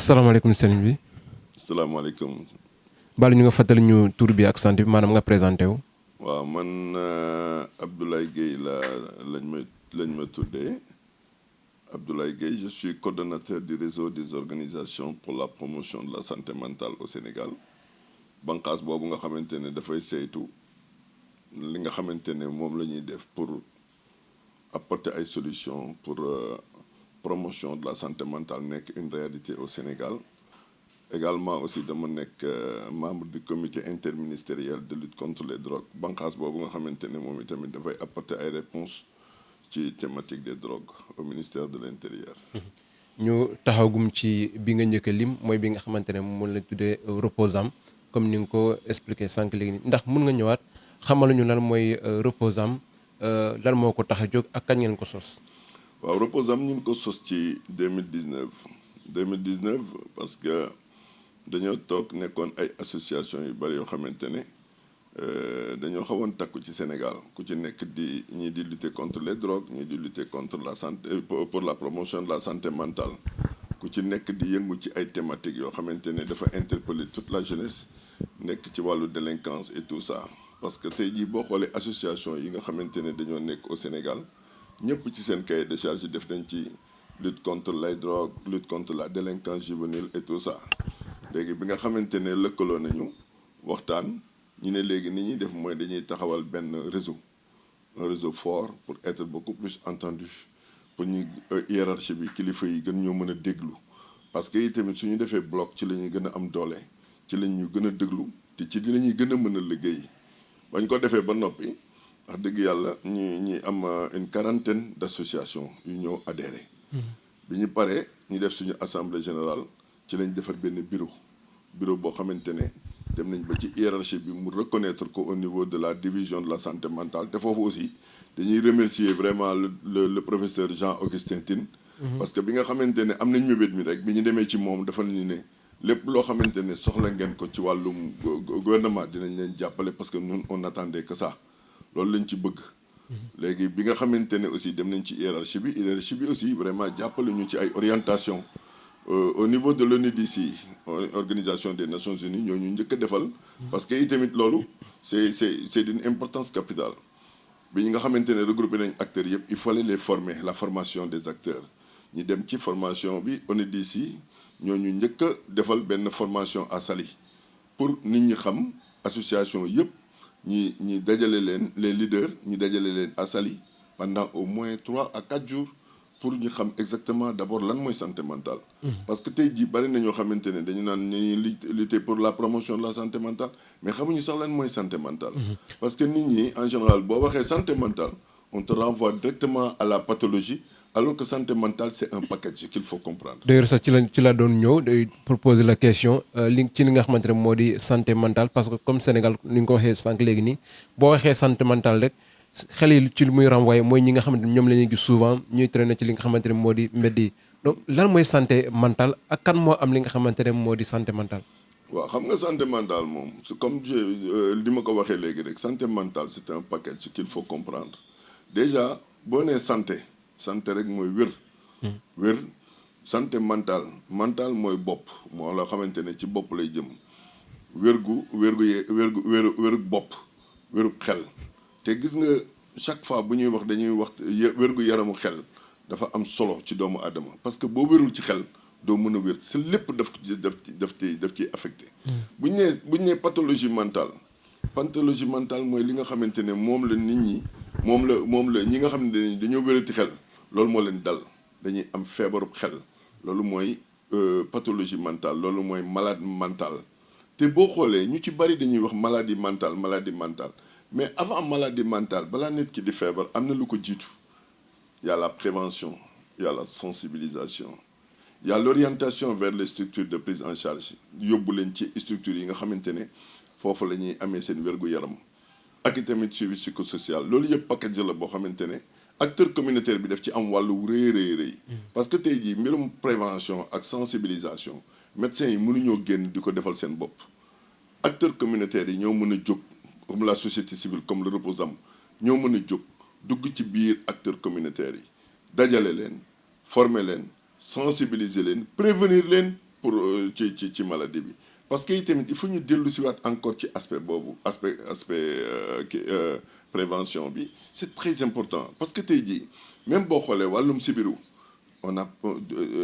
salaamaaleykum sëriñ bi. salaamaaleykum. Baalu ñu nga fàttali ñu tur bi ak sant bi maanaam nga présenté wu. waaw man Abdoulaye Gueye lañ ma tuddee Abdoulaye Gueye, je suis coordonnateur du réseau des organisations pour la promotion de la santé mentale au Sénégal. banqaas boobu nga xamante ne dafay saytu li nga xamante ne moom la ñuy def pour apporter ay solutions pour promotion de la santé mentale nekk une réalité au Sénégal. Également aussi dama nekk membre du comité interministériel de lutte contre les drogues banqaas boobu nga xamante ne moom itamit dafay apporter ay réponses ci thématique des drogues au ministère de l'Intérieur. ñu taxawgum ci bi nga njëkk a lim mooy bi nga xamante ne moom la tuddee Reposam comme ni nga ko expliqué sànq léegi ndax mun nga ñëwaat xamal ñu lan mooy Reposam lan moo ko tax a jóg ak kañ ngeen ko sos. waaw Reposam ñu ngi ko sos ci 2019 parce que dañoo toog nekkoon ay association yu bari yoo xamante ne dañoo xawoon takku ci Sénégal ku ci nekk ñii di lutter contre les drogues ñii di lutter contre la santé pour la promotion de la santé mentale ku ci nekk di yëngu ci ay thématiques yoo xamante ne dafa interpeller toute la jeunesse nekk ci wàllu délinquance et tout ça parce que tey jii boo xoolee association yi nga xamante ne dañoo nekk au Sénégal ñëpp ci seen cahier de charge yi def nañ ci lutte contre les drogues lutte contre la délinquance juvénile et tout ça. léegi bi nga xamante ne lëkkaloo nañu waxtaan ñu ne léegi ni ñuy def mooy dañuy taxawal benn un réseau fort pour être beaucoup plus entendu pour ñu hiérarchie bi kilifa yi gën ñoo mën a déglu parce que itamit su ñu defee bloc ci la ñuy gën a am doole ci la ñu gën a déglu te ci la ñuy gën a mën a liggéey bañ ko defee ba noppi wax dëgg yàlla ñi am une quarantaine d'associations yu ñëw adhéré bi ñu paree ñu def suñu assemblée générale ci lañ defar benn bureau boo xamante ne dem nañ ba ci hiérarchie bi mu reconnaître ko au niveau de la division de la santé mentale te foofu aussi dañuy remercier vraiment le professeur Jean-Augustin Tine parce que bi nga xamante ne am nañ mébét mi rek bi ñu demee ci moom dafa nañu ne lépp loo xamante ne soxla ngeen ko ci wàllum gouvernement dinañ leen jàppale parce que ñun on attendait que ça loolu lañ ci bëgg léegi bi nga xamante ne aussi dem nañ ci hiérarchie bi aussi vraiment jàppale ñu ci ay orientation au niveau de l'ONUDC organisation des Nations Unies ñooñu njëkk a defal parce que itamit loolu c'est d'une importance capitale bi ñi nga xamante ne regroupé nañ acteurs yëpp il fallait les former la formation des acteurs ñi dem ci formation bi ONUDC ñooñu njëkk a defal benn formation à Saly pour nit ñi xam association yëpp ñi dajale leen les leaders ñi dajale leen à Saly pendant au moins 3 à 4 jours pour ñu xam exactement d'abord lan mooy santé mentale parce que tey jii bari na ñoo xamante ne dañu naan ñuy lutter pour la promotion de la santé mentale mais xamuñu sax lan mooy santé mentale parce que nit ñi en général boo waxee santé mentale on te renvoie directement à la pathologie alors que santé mentale c'est un package qu'il faut comprendre. D'ailleurs sax ci la doon ñëw day proposer la question li nga xamante ne moo di santé mentale parce que comme Sénégal ni nga ko waxee sànq léegi nii boo waxee santé mentale rek xel yi ci li muy renvoyé mooy ñi nga xamante ne ñoom la ñuy gis souvent ñuy traîner ci li nga xamante ne moo di mbedd yi donc lan mooy santé mentale ak kan moo am li nga xamante ne moo di santé mentale. waaw xam nga santé mentale moom c'est comme li ma ko waxee léegi rek santé mentale c'est un package qu'il faut comprendre déjà boo nee santé rek mooy wér santé mentale mooy bopp moo la xamante ne ci bopp lay jëm wérgu bopp wérgu xel te gis nga chaque fois bu ñuy wax dañuy wax wérgu yaramu xel dafa am solo ci doomu aadama parce que boo wérul ci xel doo mën a wér sa lépp daf ci affecté bu ñu nee pathologie mentale mooy li nga xamante ne moom la nit ñi moom la ñi nga xam ne dañoo wérati xel loolu moo leen dal dañuy am feebarub xel loolu mooy pathologie mentale loolu mooy malade mentale te boo xoolee ñu ci bari dañuy wax maladie mentale mais avant maladie mentale balaa nit ki di feebar am na lu ko jiitu y a la prévention y a la sensibilisation y a l'orientation vers les structures de prise en charge yóbbu leen ci structures yi nga xamante ne foofu la ñuy amee seen wér-gu-yaram ak itamit suivi psychosocial loolu yëpp package la boo xamante ne acteur communautaire bi daf ci am wàllu rëy parce que tey jii mbirum prévention ak sensibilisation médecins yi mënuñoo génn di ko defal seen bopp acteurs communautaires yi ñoo mën a jóg comme la société civile comme le Reposam ñoo mën a jóg dugg ci biir acteurs communautaires yi dajale leen former leen sensibiliser leen prévenir leen pour ci maladie bi parce que itamit il faut ñu dellu si waat encore ci aspect boobu aspect prévention bi c'est très important parce que tey jii même boo xoolee wàllum sibiru on a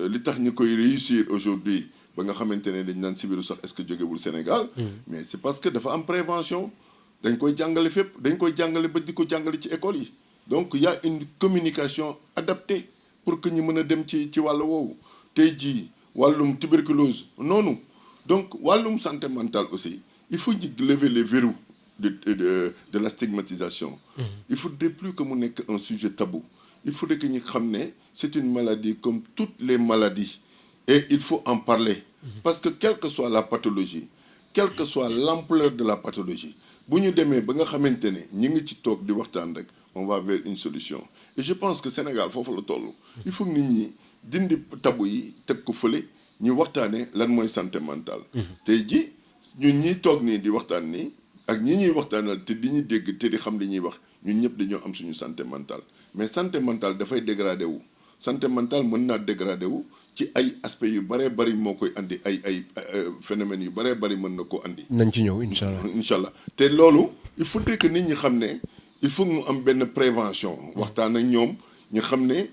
li tax ñu koy réussir aujourd'hui ba nga xamante ne dañ naan sibiru sax est-ce que jógewul Sénégal mais c'est parce que dafa am prévention dañ koy jàngale fépp dañ koy jàngale ba di ko jàngale ci école yi donc il y a une communication adaptée pour que ñu mën a dem ci wàllu woowu tey jii wàllum tuberculose noonu donc wàllum santé mentale aussi il faut ñu lever les verrous de la stigmatisation il faudrait plus que mu nekk un sujet tabou il faudrait que ñu xam ne c'est une maladie comme toutes les maladies et il faut en parler parce que quelle que soit la pathologie quelle que soit l'ampleur de la pathologie bu ñu demee ba nga xamante ne ñi ngi ci toog di waxtaan rek on va vers une solution et je pense que Sénégal foofu la toll il faut que nit ñi dindi tabu yi teg ko fële ñu waxtaanee lan mooy santé mentale tey ji ñun ñiy toog nii di waxtaan nii ak ñi ñuy waxtaanal te di ñu dégg te di xam li ñuy wax ñun ñëpp dañoo am suñu santé mentale mais santé mentale dafay dégradé wu santé mentale mën naa dégradé wu ci ay aspects yu bëree bëri moo koy andi ay phénomènes yu bëree bëri mën na koo andi. nañ ci ñëw incha allah incha allah te loolu il faudrait que nit ñi xam ne il faut mu am benn prévention waxtaan ak ñoom ñu xam ne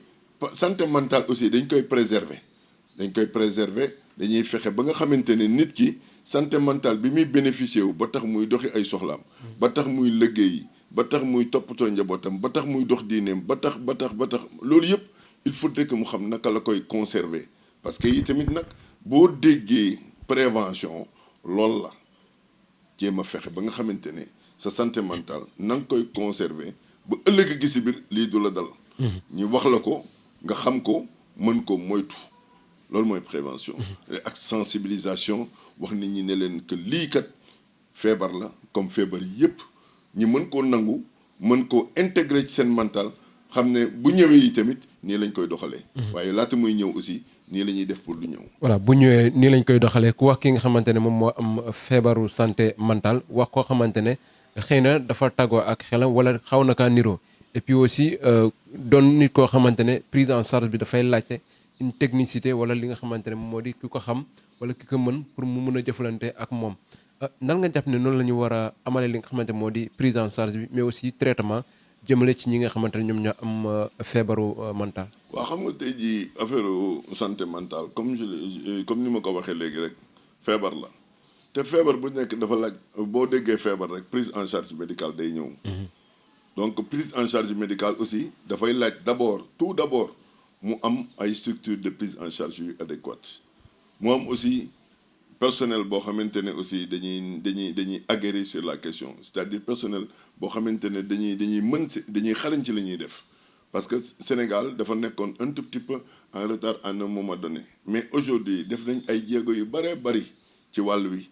santé mentale aussi dañ koy préserver dañuy fexe ba nga xamante ne nit ki santé mentale bi muy bénéficier wu ba tax muy doxi ay soxlaam ba tax muy liggéey ba tax muy toppatoo njabootam ba tax muy dox diineem ba tax loolu yëpp il faudrait que mu xam naka la koy conserver parce que yi tamit nag boo déggee prévention loolu la jéem a fexe ba nga xamante ne sa santé mentale na nga koy conserver ba ëllëg gi si biir lii du la dal ñu wax la ko nga xam ko mën ko moytu loolu mooy prévention ak sensibilisation wax nit ñi ne leen que lii kat feebar la comme feebar yëpp ñi mën koo nangu mën koo intégrer ci seen mental xam ne bu ñëwee yi tamit nii lañ koy doxalee waaye laata muy ñëw aussi nii la ñuy def pour du ñëw voilà bu ñëwee nii lañ koy doxalee ku wax ki nga xamante ne moom moo am feebaru santé mentale wax koo xamante ne xëy na dafa tàggoo ak xelam wala xaw na kaa niroo et puis aussi doon nit koo xamante ne prise en charge bi dafay laajte une technicité wala li nga xamante ne moo di ki ko xam wala ki ko mën pour mu mën a jëflante ak moom nan nga jàpp ne noonu la ñu war a amale li nga xamante moo di prise en charge bi mais aussi traitement jëmale ci ñi nga xamante ne ñoom ñoo am feebaru mental. waaw xam nga tey jii affaire santé mentale comme ni ma ko waxee léegi rek feebar la te feebar bu nekk dafa laaj boo déggee feebar rek prise en charge médicale day ñëw. donc prise en charge médicale aussi dafay laaj tout d'abord mu am ay structures de prise en charge yu adéquates mu am aussi personnel boo xamante ne aussi dañuy aguerri sur la question c'est-à-dire personnel boo xamante ne dañuy xarañ ci li ñuy def parce que Sénégal dafa nekkoon un tout petit peu en retard à un moment donné mais aujourd'hui def nañ ay jéego yu bëree bëri ci wàll wi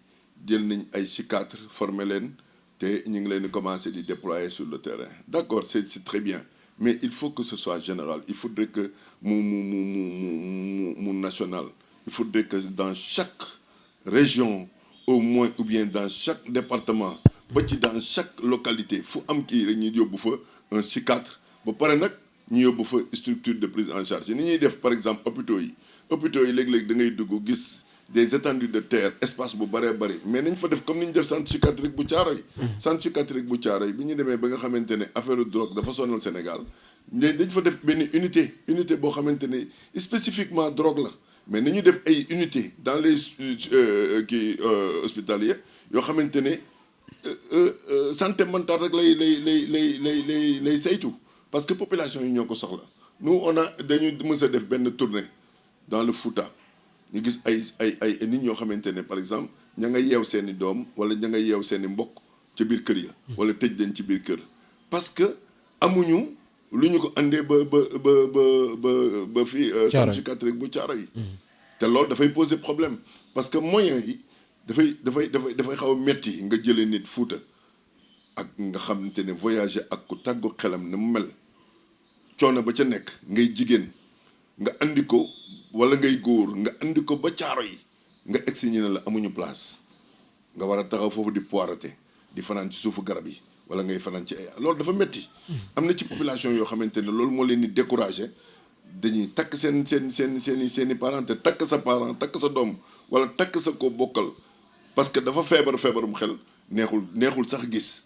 jël nañ ay psychiatres formé leen te ñu ngi leen di commencer di déployer sur le terrain d'accord c'est très bien mais il faut que ce soit général il faudrait que mu national il faudrait que dans chaque région au moins ou bien dans chaque département ba ci dans chaque localité fu am kii rek ñu yóbbu fa un psychiatre ba pare nag ñu yóbbu fa structure de prise en charge ni ñuy def par exemple hôpitaux yi léeg-léeg da ngay dugg gis des étendues de terre espace bu bëree bëri mais nañ fa def comme ni ñu def centre psychiatrique bu Thiaroye centre psychiatrique bu Thiaroye bi ñu demee ba nga xamante ne affaire drogue dafa sonal Sénégal dañ fa def benn unité boo xamante ne spécifiquement drogue la mais nañu def ay unité dans les hospitaliers yoo xamante ne santé mentale rek lay saytu parce que population yi ñoo ko soxla nous dañu mës a def benn tournée dans le Fouta ñu gis ay nit ñoo xamante ne par exemple ña nga yeew seeni doom wala ña nga yeew seeni mbokk ca biir kër ya wala tëj leen ci biir kër parce que amuñu lu ñu ko andee ba fii centre psychiatrique bu Thiaroye yi te loolu dafay poser problème parce que moyens yi dafay xaw a metti nga jëlee nit Fuuta ak nga xamante ne voyager ak ku tàggu xelam ne mu mel coono ba ca nekk ngay jigéen nga andi ko wala ngay góor nga andi ko ba Thiaroye yi nga egsi ñu ne la amuñu place nga war a taxaw foofu di poireté di fanaan ci suufu garab yi wala ngay fanaan ci ay loolu dafa metti am na ci population yoo xamante ne loolu moo leen di décourager dañuy takk seen i parents te takk sa parent takk sa doom wala takk sa ko bokkal parce que dafa feebarum xel neexul sax gis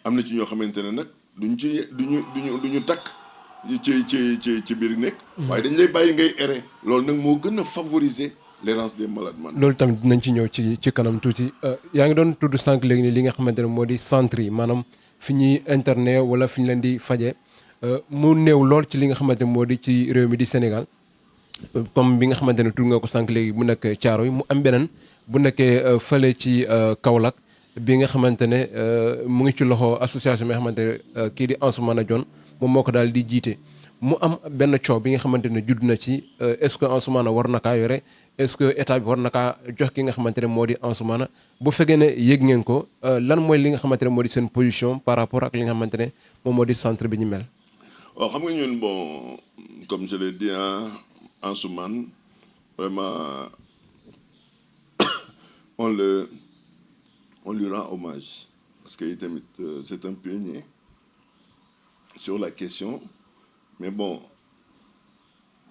am na ci ñoo xamante ne nag duñu takk ci biir nekk. waaye dañ lay bàyyi ngay errer. loolu nag moo gën a favoriser l'errance des malades mentaux. loolu tamit dinañ ci ñëw ci kanam tuuti yaa ngi doon tudd sànq léegi ni li nga xamante ne moo di centre yi maanaam fi ñuy internet wala fi ñu leen di faje mu néew lool ci li nga xamante ne moo di ci réew mi di Sénégal comme bi nga xamante ne tudd nga ko sànq léegi mu nekk Thiaroye mu am beneen bu nekkee fële ci Kaolack bi nga xamante ne mu ngi ci loxo association bi nga xamante ne kii di Ansoumana Dione moom moo ko daal di jiite mu am benn coow bi nga xamante ne judd na ci est-ce que Ansoumana war na kaa yore est-ce que état bi war na kaa jox ki nga xamante ne moo di Ansoumana bu fekkee ne yëg ngeen ko lan mooy li nga xamante ne moo di seen position par rapport ak li nga xamante ne moom moo di centre bi ñu mel. waaw xam nga ñun bon comme je l'ai dit Ansoumana vraiment on lui rend hommage parce que tamit c'est un pionnier sur la question mais bon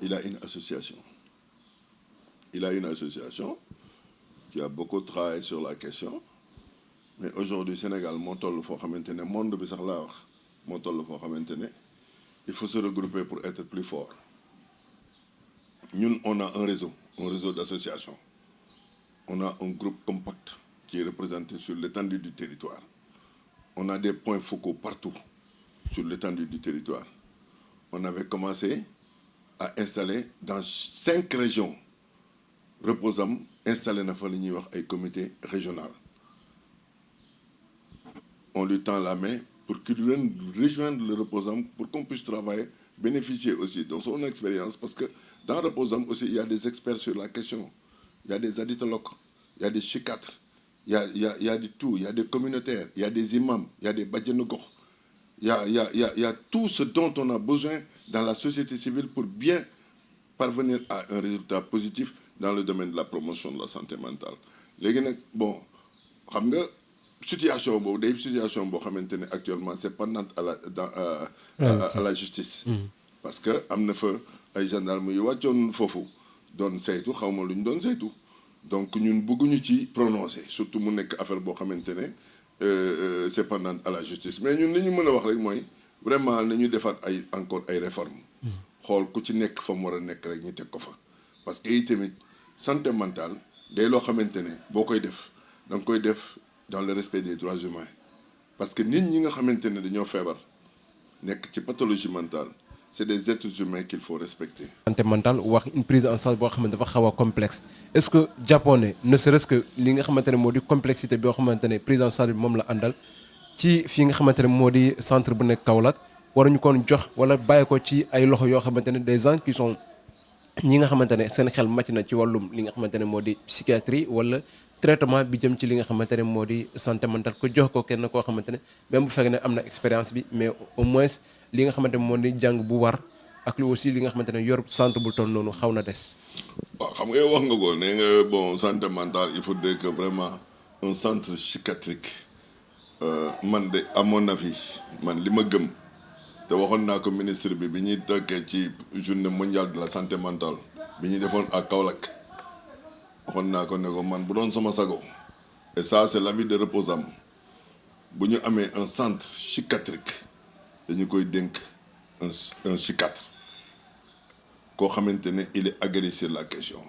il a une association qui a beaucoup travaillé sur la question mais aujourd'hui Sénégal moo toll foo xamante ne monde bi sax laa wax moo toll foo xamante ne il faut se regrouper pour être plus fort ñun on a un réseau d'associations. On a un groupe compact qui est représenté sur l'étendue du territoire. On a des points focaux partout sur l'étendue du territoire. On avait commencé à installer dans 5 régions Reposam installé na fa li ñuy wax ay comité régional. On lui tend la main pour qu'il vienne rejoindre le Reposam pour qu'on puisse travailler, bénéficier aussi de son expérience parce que dans Reposam aussi il y a des experts sur la question. Il y a des additologues, il y a des psychiatres, il y a du tout, il y a des communautaires, il y a des imams, il y a des badjanogor, il y a tout ce dont on a besoin dans la société civile pour bien parvenir à un résultat positif dans le domaine de la promotion de la santé mentale. Léegi nag bon xam nga situation boobu day situation boo xamante ne actuellement c'est pendante à la justice. Parce que am na fa ay gendarmes yu wàccoon foofu. doon saytu xaw ma lu ñu doon saytu donc ñun bëgguñu ci prononcer surtout mu nekk affaire boo xamante ne c'est pendant à la justice mais ñun li ñu mën a wax rek mooy vraiment nañu defaat encore ay réformes. xool ku ci nekk fa mu war a nekk rek ñu teg ko fa. parce que itamit santé mentale day loo xamante ne boo koy def da nga koy def dans le respect des droits humains parce que nit ñi nga xamante ne dañoo feebar nekk ci pathologie mentale. C'est des êtres humains qu'il faut respecter. Santé mentale wax une prise en charge boo xamante dafa xaw a complexe est-ce que japonais ne serait-ce que li nga xamante ne moo di complexité boo xamante ne prise en charge bi moom la àndal ci fii nga xamante ne moo di centre bu nekk Kaolack waruñu koon jox wala bàyyi ko ci ay loxo yoo xamante ne des gens qui sont ñi nga xamante ne seen xel màcc na ci wàllum li nga xamante ne moo di psychiatrie wala traitement bi jëm ci li nga xamante ne moo di santé mentale ko jox ko kenn koo xamante ne même bu fekkee ne am na expérience bi mais au moins. li nga xamante ne moo di jàng bu war ak lu aussi li nga xamante ne yor centre bu toll noonu xaw na des. waaw xam nga wax nga ko nee nga bon santé mentale il faudrait que vraiment un centre psychiatrique man de à mon avis man li ma gëm te waxoon naa ko ministre bi ñuy tokkee ci journée mondiale de la santé mentale bi ñuy defoon à Kaolack waxoon naa ko ne ko man bu doon sama sago et ça c'est l'avis de Reposam bu ñu amee un centre psychiatrique. dañu koy dénk un psychiatre koo xamante ne il est aguerri sur la question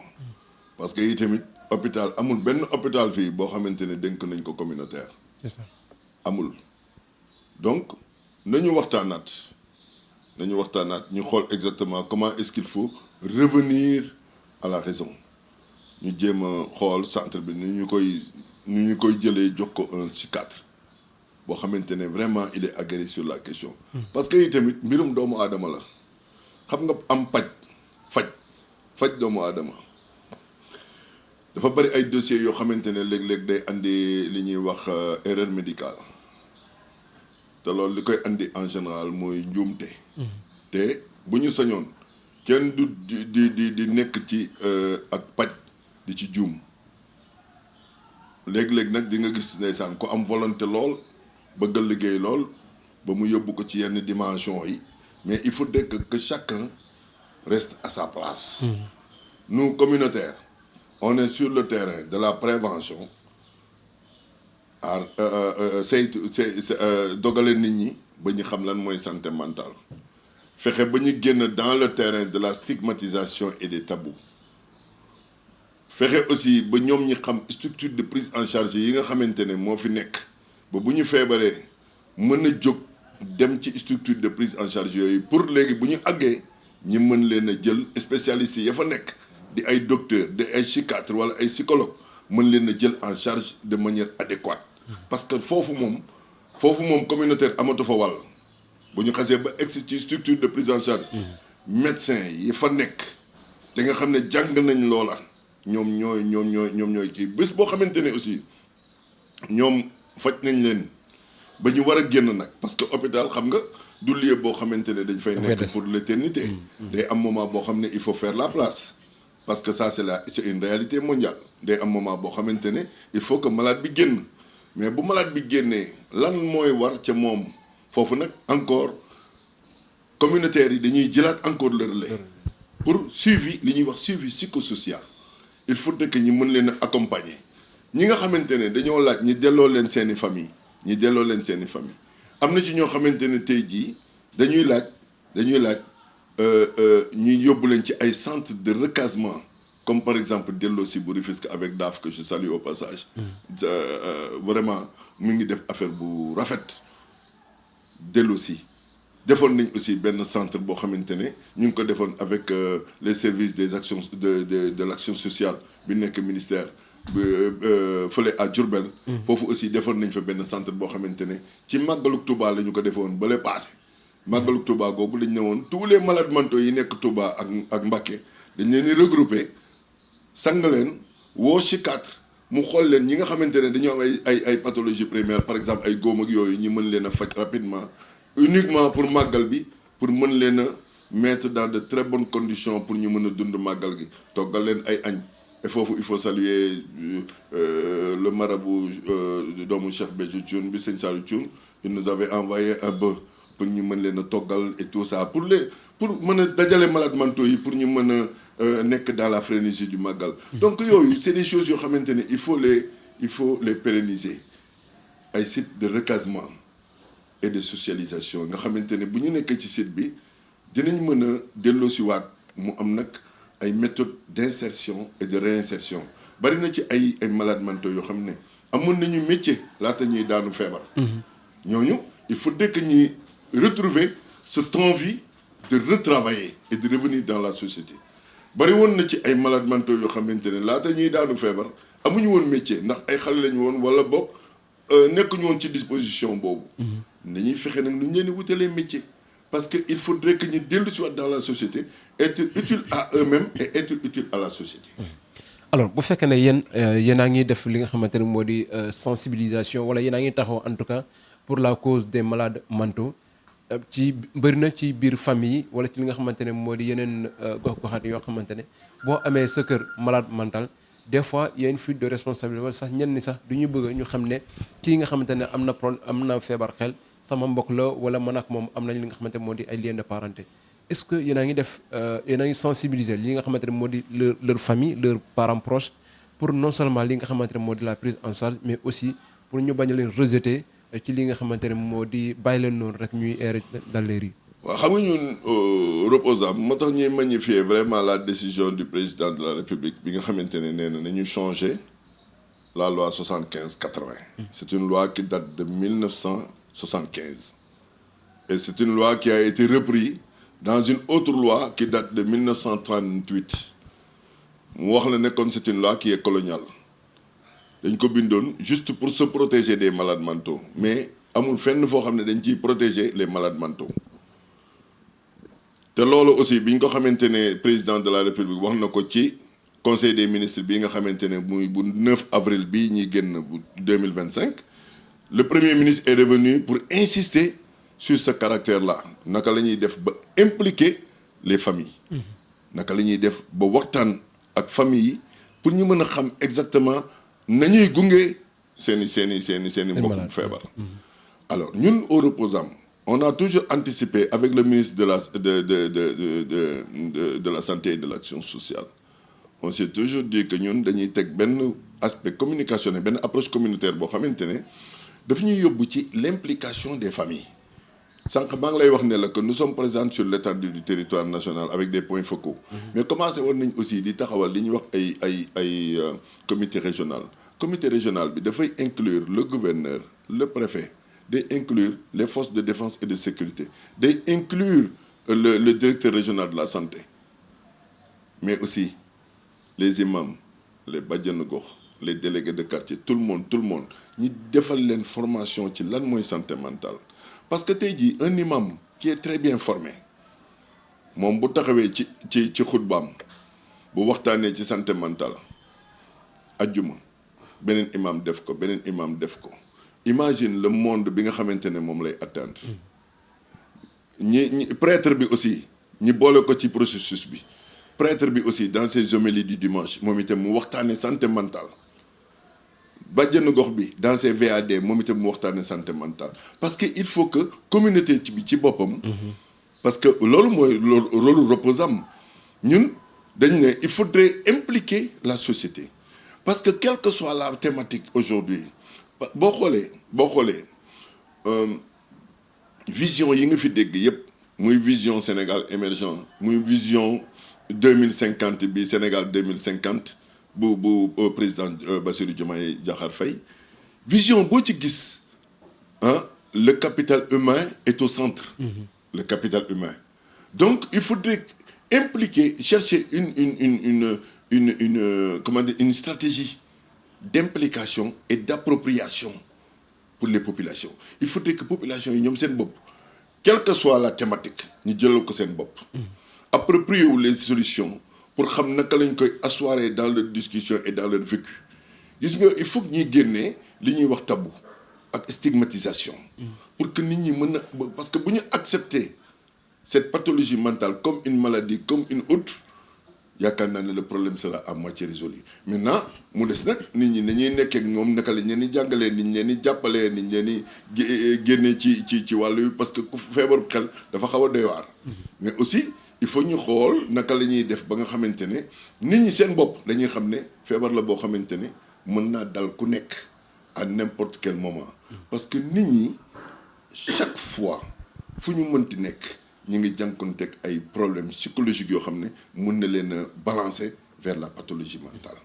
parce que itamit hôpital amul benn hôpital fii boo xamante ne dénk nañ ko communautaire. C'est ça. amul donc nañu waxtaanaat ñu xool exactement comment est-ce qu'il faut revenir à la raison ñu jéem a xool centre bi nu ñu koy jëlee jox ko un psychiatre. boo xamante ne vraiment il est aguerri sur la question. parce que itamit mbirum doomu aadama la xam nga am faj doomu aadama dafa bari ay dossiers yoo xamante ne léeg-léeg day andi li ñuy wax erreur médicale te loolu li koy andi en général mooy njuumte. te bu ñu sañoon kenn du di nekk ci ak paj di ci juum léeg-léeg nag di nga gis ndeysaan ko am volonté lool. bëggal liggéey lool ba mu yóbbu ko ci yenn dimension yi mais il faudrait que chacun reste à sa place. Nous communautaires on est sur le terrain de la prévention à saytu dogale nit ñi ba ñu xam lan mooy santé mentale fexe ba ñu génn dans le terrain de la stigmatisation et des tabous fexe aussi ba ñoom ñi xam structure de prise en charge yi nga xamante ne moo fi nekk ba bu ñu feebaree mën a jóg dem ci structure de prise en charge yooyu pour léegi bu ñu àggee ñi mën leen a jël spécialistes yi ya fa nekk di ay docteurs di ay psychiatres wala ay psychologues mën leen a jël en charge de manière adéquate parce que foofu moom communautaire amatu fa wàll bu ñu xasee ba egsi ci structure de prise en charge médecin yi fa nekk te nga xam ne jàng nañ loola ñoom ñooy kii bés boo xamante ne aussi ñoom faj nañ leen ba ñu war a génn nag parce que hôpital xam nga du lieu boo xamante ne dañ fay nekk pour l'éternité day am moment boo xam ne il faut faire la place parce que ça c'est une réalité mondiale day am moment boo xamante ne il faut que malade bi génn mais bu malade bi génnee lan mooy war ca moom foofu nag encore communautaires yi dañuy jëlaat encore le relais pour suivi li ñuy wax suivi psychosocial il faut que ñi mën leen a accompagner ñi nga xamante ne dañoo laaj ñi delloo leen seeni famille am na ci ñoo xamante ne tey jii dañuy laaj ñuy yóbbu leen ci ay centres de recasement comme par exemple Delloosi bu Rufisque avec DAF que je salue au passage vraiment mu ngi def affaire bu rafet Delloosi defoon nañ aussi benn centre boo xamante ne ñu ngi ko defoon avec les services des actions de l'action sociale bi nekk ministère fële à Diourbel foofu aussi defoon nañ fa benn centre boo xamante ne ci màggaluk Touba la ñu ko defoon ba le passé màggaluk Touba googu lañ ne woon tous les malades mentaux yi nekk Touba ak Mbacké dañ leen di regrouper sang leen woo psychiatre mu xool leen ñi nga xamante ne dañoo am ay pathologie primaire par exemple ay góom ak yooyu ñi mën leen a faj rapidement uniquement pour màggal bi pour mën leen a mettre dans de très bonnes conditions pour ñu mën a dund màggal gi toggal leen ay añ et foofu il faut saluer le marabout doomu Cheikh Béthio Thioune bi sëñ Saliou Thioune il nous avait envoyé un bœuf pour ñu mën leen a toggal et tout ça pour mën a dajale malades mentaux yi pour ñu mën a nekk dans la frénésie du màggal donc yooyu c'est des choses yoo xamante ne il faut les pérenniser ay sites de recasement et de socialisation nga xamante ne bu ñu nekkee ci site bi dinañ mën a delloosiwaat mu am nag ay méthodes d'insertion et de réinsertion bari na ci ay malades mentaux yoo xam ne amoon nañu métier laata ñuy daanu feebar ñooñu il faudrait que ñuy retrouver cette envie de retravailler et de revenir dans la société bari woon na ci ay malades mentaux yoo xamante ne laata ñuy daanu feebar amuñu woon métier ndax ay xale lañu woon wala boog nekkuñu woon ci disposition boobu dañuy fexe nag nu ñu leen di wutalee métier parce que il faudrait que ñu dellu si waat dans la société être utile à eux-mêmes et être utile à la société alors bu fekkee ne yéen a ngi def li nga xamante ne moo di sensibilisation wala yéen a ngi taxaw en tout cas pour la cause des malades mentaux ci bëri na ci biir famille wala ci li nga xamante ne moo di yeneen gox-goxaat yoo xamante ne boo amee sa kër malade mental des fois il y a une fuite de responsabilité wala sax ñenn ni sax du ñu bëgg ñu xam ne kii nga xamante ne am na feebar xel sama mbokk la wala man ak moom am nañ li nga xamante ne moo di ay liens de parenté est-ce que yéen a ngi sensibiliser li nga xamante ne moo di leur famille leurs parents proches pour non seulement li nga xamante ne moo di la prise en charge mais aussi pour ñu bañ a leen rejeter ci li nga xamante ne moo di bàyyi leen noonu rek ñuy errer dans les rues. waaw xam nga ñun reposable moo tax ñuy magnifier vraiment la décision du président de la République bi nga xamante ne nee na nañu changer la loi 75/80. C'est une loi qui date de 1975 et c'est une loi qui a été reprise dans une autre loi qui date de 1938 mu wax la ne kon c'est une loi qui est coloniale dañ ko bindoon juste pour se protéger des malades mentaux mais amul fenn foo xam ne dañ ciy protéger les malades mentaux te loolu aussi bi ñu ko xamante ne président de la République wax na ko ci conseil des ministres bi nga xamante ne muy bu 9 avril bii ñuy génn bu 2025 le premier ministre est revenu pour insister sur ce caractère-là naka la ñuy def ba impliquer les familles naka la ñuy def ba waxtaan ak famille yi pour ñu mën a xam exactement nañuy gunge seeni mbokk feebar alors ñun au Reposam on a toujours anticipé avec le ministre de la santé et de l'action sociale on s'est toujours dit que ñun dañuy teg benn aspect communicationnel benn approche communautaire boo xamante ne daf ñuy yóbbu ci l'implication des familles. sànq maa ngi lay wax ne la que nous sommes présents sur l'étendue du territoire national avec des points focaux. mais commencé woon nañ aussi di taxawal li ñuy wax ay comité régional. comité régional bi dafay inclure le gouverneur le préfet day inclure les forces de défense et de sécurité day inclure le directeur régional de la santé mais aussi les imams les bajjanu gox les délégués de quartier tout le monde ñi defal leen formation ci lan mooy santé mentale. parce que tey jii un imam qui est très bien formé moom bu taxawee ci xutbaam bu waxtaanee ci santé mentale ajjuma beneen imam def ko beneen imam def ko imagine le monde bi nga xamante ne moom lay atteindre ñi prêtre bi aussi ñi boole ko ci processus bi prêtre bi aussi dans ses homélies du dimanche moom itam mu waxtaanee santé mentale bàjjenu gox bi dans ses VAD moom itam mu waxtaanee santé mentale parce que il faut que communauté bi ci boppam. parce que loolu mooy rôle reposam ñun dañ ne il faudrait impliquer la société parce que quelle que soit la thématique aujourd'hui boo xoolee vision yi nga fi dégg yépp muy vision Sénégal émergent muy vision 2050 bi Sénégal 2050 bu président Bassirou Diomaye Diakhar Faye vision boo ci gis le capital humain est au centre. Le capital humain. Donc il faudrait impliquer chercher une stratégie d'implication et d'appropriation pour les populations. Il faudrait que population yi ñoom seen bopp quelle que soit la thématique ñu jëlal ko seen bopp approprier wu les solutions pour xam naka lañ koy asseoir dans leur discussion et dans leur vécu gis nga il faut que ñuy génnee li ñuy wax tabou ak stigmatisation pour que nit ñi mën a parce que bu ñu accepter cette pathologie mentale comme une maladie comme une autre yaakaar naa ne le problème sera à moitié résolu maintenant mu des nag nit ñi nañuy nekkee ak moom naka la ñu leen di jàngalee ni ñu leen di jàppalee ni ñu leen di génnee ci wàllu yi parce que ku feebar xel dafa xaw a doy waar mais aussi il faut ñu xool naka la ñuy def ba nga xamante ne nit ñi seen bopp dañuy xam ne feebar la boo xamante ne mën naa dal ku nekk à n'importe quel moment parce que nit ñi chaque fois fu ñu mënti nekk ñu ngi jànkuwanteeg ay problèmes psychologiques yoo xam ne mën na leen a balancer vers la pathologie mentale.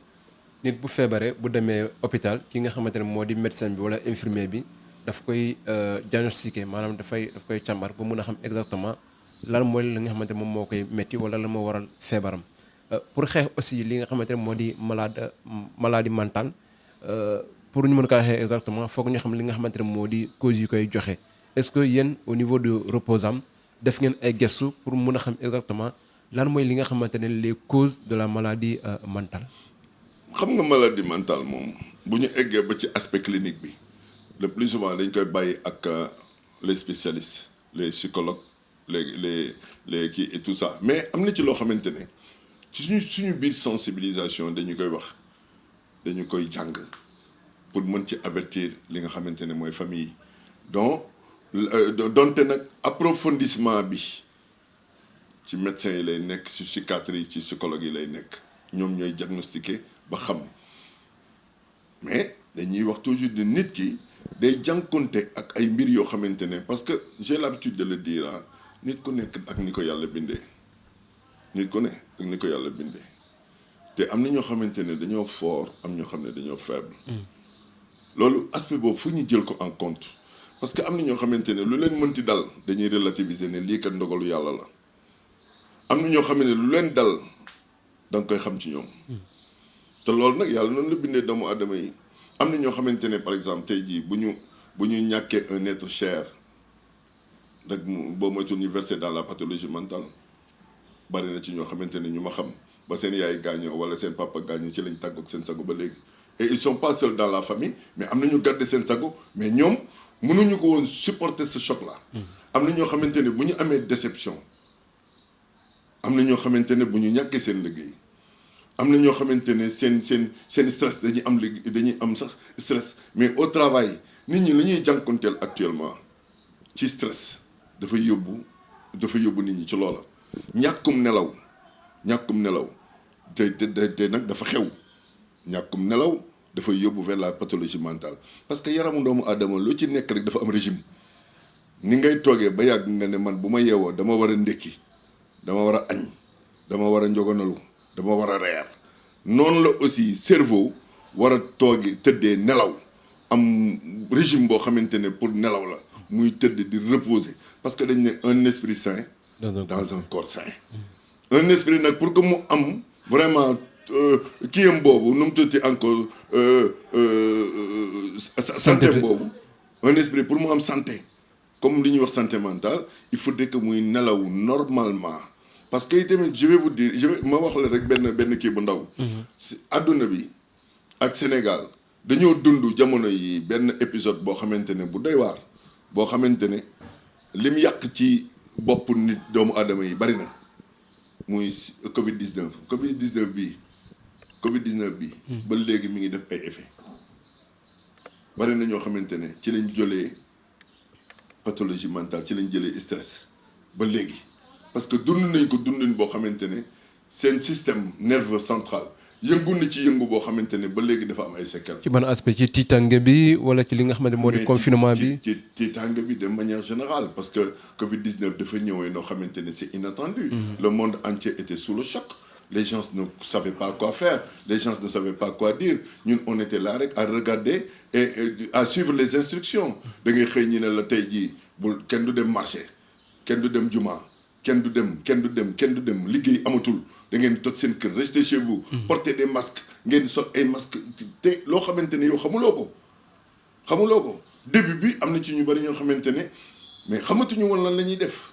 nit bu feebaree bu demee hôpital ki nga xamante ne moo di médecin bi wala infirmier bi daf koy diagnostiquer maanaam daf koy càmbar ba mun a xam exactement lan mooy li nga xamante ne moom moo koy métti wala lan moo waral feebaram pour xeex aussi li nga xamante ne moo di maladie mentale pour ñu mën kaa xeex exactement foog ñu xam li nga xamante ne moo di causes yi koy joxe est-ce que yéen au niveau de Reposam def ngeen ay gëstu pour mun a xam exactement lan mooy li nga xamante ne les causes de la maladie mentale. xam nga maladie mentale moom bu ñu eggee ba ci aspect clinique bi le plus souvent dañ koy bàyyi ak les spécialistes les psychologues les kii et tout ça mais am na ci loo xamante ne ci suñu biir sensibilisation dañu koy wax dañu koy jàng pour mën ci avertir li nga xamante ne mooy famille yi donc donte nag approfondissement bi ci médecins yi lay nekk ci psychiatre yi ci psychologue yi lay nekk ñoom ñooy diagnostiquer ba xam mais dañuy wax toujours de nit ki day jànkonte ak ay mbir yoo xamante ne parce que j'ai l'habitude de le dire nit ku nekk ak ni ko yàlla bindee nit ku ne ak ni ko yàlla bindee te am na ñoo xamante ne dañoo fort am ñoo xam ne dañoo faible loolu aspect boobu fu ñu jël ko en compte parce que am na ñoo xamante ne lu leen mënti dal dañuy relativiser ne lii kat ndogalu yàlla la am na ñoo xam ne lu leen dal da nga koy xam ci ñoom te loolu nag yàlla noonu la bindee doomu aadama yi am na ñoo xamante ne par exemple tey jii bu ñu ñàkkee un être cher rek boo moytul ñu versé dans la pathologie mentale bari na ci ñoo xamante ne ñu ma xam ba seen yaay gaañoo wala seen papa gaañoo ci lañ tàggoog seen sago ba léegi et ils sont pas seuls dans la famille mais am na ñu garder seen sago mais ñoom mënuñu ko woon supporter ce choc là am na ñoo xamante ne bu ñu amee déception am na ñoo xamante ne bu ñu ñàkkee seen liggéey am na ñoo xamante ne seen stress dañuy am sax stress mais au travail nit ñi la ñuy jànkonteel actuellement ci stress dafay yóbbu nit ñi ci loola ñàkkum nelaw te nag dafa xew ñàkkum nelaw dafay yóbbu vers la pathologie mentale parce que yaramu doomu aadama lu ci nekk rek dafa am régime ni ngay toogee ba yàgg nga ne man bu ma yeewoo dama war a ndékki dama war a añ dama war a njoganalu dama war a reer noonu la aussi cerveau war a toogi tëddee nelaw am régime boo xamante ne pour nelaw la muy tëdd di reposer parce que dañ ne un esprit sain dans un corps sain un esprit nag pour que mu am vraiment kiyam boobu nu mu tuddati encore santé boobu un esprit pour mu am santé comme li ñuy wax santé mentale il faudrait que muy nelaw normalement parce que itamit je vais vous dire ma wax la rek benn kii bu ndaw adduna bi ak Sénégal dañoo dund jamono yi benn épisode boo xamante ne bu doy waar boo xamante ne lim yàq ci bopp nit doomu aadama yi bari na muy Covid 19 Covid 19 bii ba léegi mi ngi def ay effet bari na ñoo xamante ne ci lañ jëlee pathologie mentale ci lañ jëlee stress ba léegi parce que dund nañ ko dundin boo xamante ne seen système nerveux central yëngu na ci yëngu boo xamante ne ba léegi dafa am ay séquelles. ci ban aspect ci tiitange bi wala ci li nga xamante moo di confinement bi ci tiitange bi de manière générale parce que Covid 19 dafa ñëwee noo xamante ne c'est inattendu. Le monde entier était sous le choc. Les gens ne savaient pas quoi faire, les gens ne savaient pas quoi dire. Ñun on était là rek à regarder et à suivre les instructions. da ngay xëy ñi ne la tey jii bul kenn du dem marché kenn du dem juma kenn du dem liggéey amatul da ngeen toog seen kër restez chez vous. Portez des masques ngeen sol ay masques te loo xamante ne yow xamuloo ko début bi am na ci ñu bari ñoo xamante ne mais xamatuñu woon lan la ñuy def.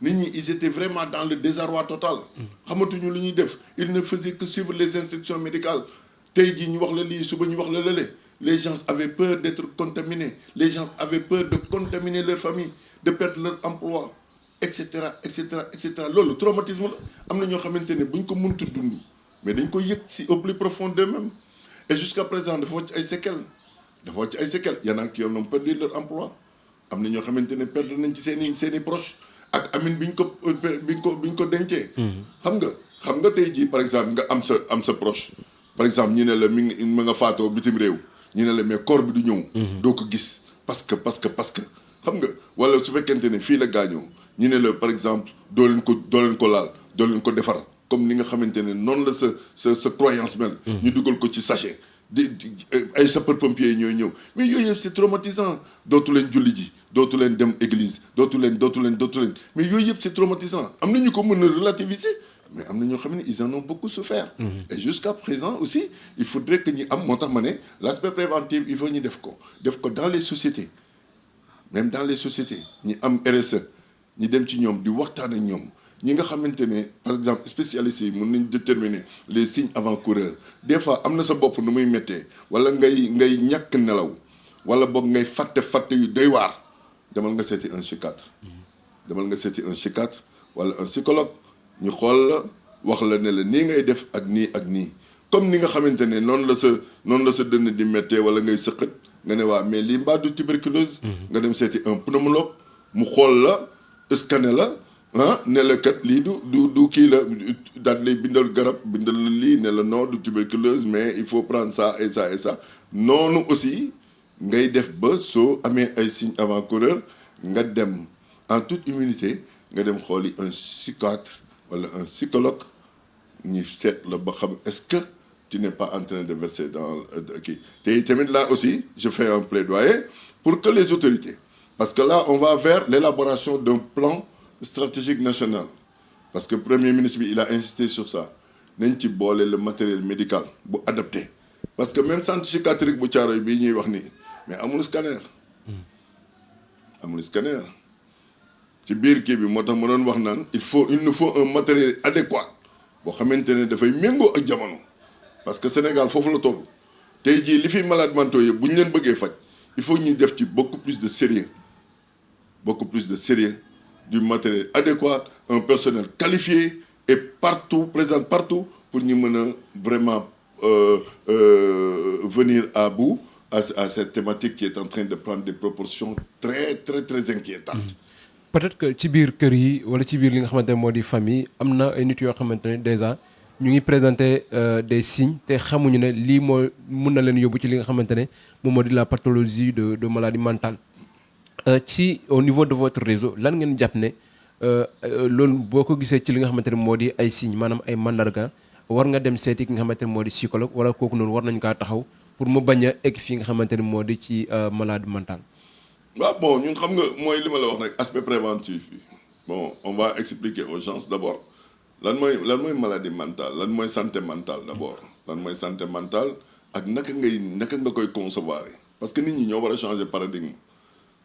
nit ñi ils étaient vraiment dans le désarroi total xamatuñu lu ñuy def ils ne faisaient que suivre les instructions médicales tey jii ñu wax la lii suba ñu wax la lële les gens avaient peur d'être contaminés les gens avaient peur de contaminer leur famille de perdre leur emploi et cetera loolu traumatisme la am na ñoo xamante ne buñ ko mëntu dund mais dañ ko yëg si au plus profond d'eux-mêmes et jusqu'à présent dafa wàcc ay séquelles y en a qui ont perdu leur emploi am na ñoo xamante ne perdre nañ ci seen i proches ak amin biñ ko dencee. xam nga tey jii par exemple nga am sa proche par exemple ñu ne la mi nga faatoo bitim réew ñu ne la mais corps bi du ñëw. doo ko gis parce que xam nga wala su fekkente ne fii la gaañoo ñu ne la par exemple doo leen ko laal doo leen ko defar comme ni nga xamante ne noonu la sa croyance mel. ñu dugal ko ci sachet ay sapeurs-pompiers ñooy ñëw mais yooyu yëpp c'est traumatisant dootu leen julli ji. dootu leen dem église dootu leen mais yooyu yëpp c'est traumatisant am na ñu ko mën a relativiser mais am na ñoo xam ne ils en ont beaucoup souffert. Et jusqu'à présent aussi il faudrait que ñi am moo tax ma ne l'aspect préventif il faut ñu def ko dans les sociétés même dans les sociétés ñi am RSE ñi dem ci ñoom di waxtaan ak ñoom ñi nga xamante ne par exemple spécialistes yi mën nañ déterminer les signes avant-coureurs des fois am na sa bopp nu muy méttee wala ngay ñàkk nelaw wala boog ngay fàtte yu doy waar demal nga seeti un psychiatre wala un psychologue ñu xool la wax la ne la nii ngay def ak nii comme ni nga xamante ne noonu la sa dënn di méttee wala ngay sëqat nga ne waa mais lii mbaa du tuberculose. nga dem seeti un pneumologue mu xool la scanner la ne la kat lii du kii la daal lay bindal garab bindal la lii ne la non du tuberculose mais il faut prendre ça et ça noonu aussi. ngay def ba soo amee ay signes avant-coureurs nga dem en toute humilité nga dem xooli un psychiatre wala un psychologue ñu seet la ba xam est-ce que tu n'es pas en train de verser dans kii te tamit là aussi je fais un plaidoyer pour que les autorités parce que là on va vers l'élaboration d'un plan stratégique national parce que premier ministre bi il a insisté sur ça nañ ci boole le matériel médical bu adapté parce que même centre psychiatrique bu Thiaroye bii ñuy wax nii mais amul scanner ci biir kii bi moo tax ma doon wax naan il nous faut un matériel adéquat boo xamante ne dafay méngoo ak jamono parce que Sénégal foofu la toll tey jii li fi malades mentaux yëpp bu ñu leen bëggee faj il faut ñuy def ci beaucoup plus de sérieux du matériel adéquat un personnel qualifié et présent partout pour ñu mën a vraiment venir à bout à cette thématique qui est en train de prendre des proportions très très très inquiétantes. Peut-être que ci biir kër yi wala ci biir li nga xamante ne moo di famille am na ay nit yoo xamante ne déjà ñu ngi présenter des signes te xamuñu ne lii moo mun na leen yóbbu ci li nga xamante ne moom moo di la pathologie de maladie mentale ci au niveau de votre réseau lan ngeen jàpp ne loolu boo ko gisee ci li nga xamante ne moo di ay signes maanaam ay mandarga war nga dem seeti ki nga xamante ne moo di psychologue wala kooku noonu war nañu kaa taxaw pour mu bañ a egg fii nga xamante ne moo di ci maladie mentale. waaw bon ñun xam nga mooy li ma la wax rek aspect préventif bi bon on va expliquer aux gens d'abord lan mooy maladie mentale lan mooy santé mentale d'abord lan mooy santé mentale ak naka nga koy concevoir parce que nit ñi ñoo war a changer paradigme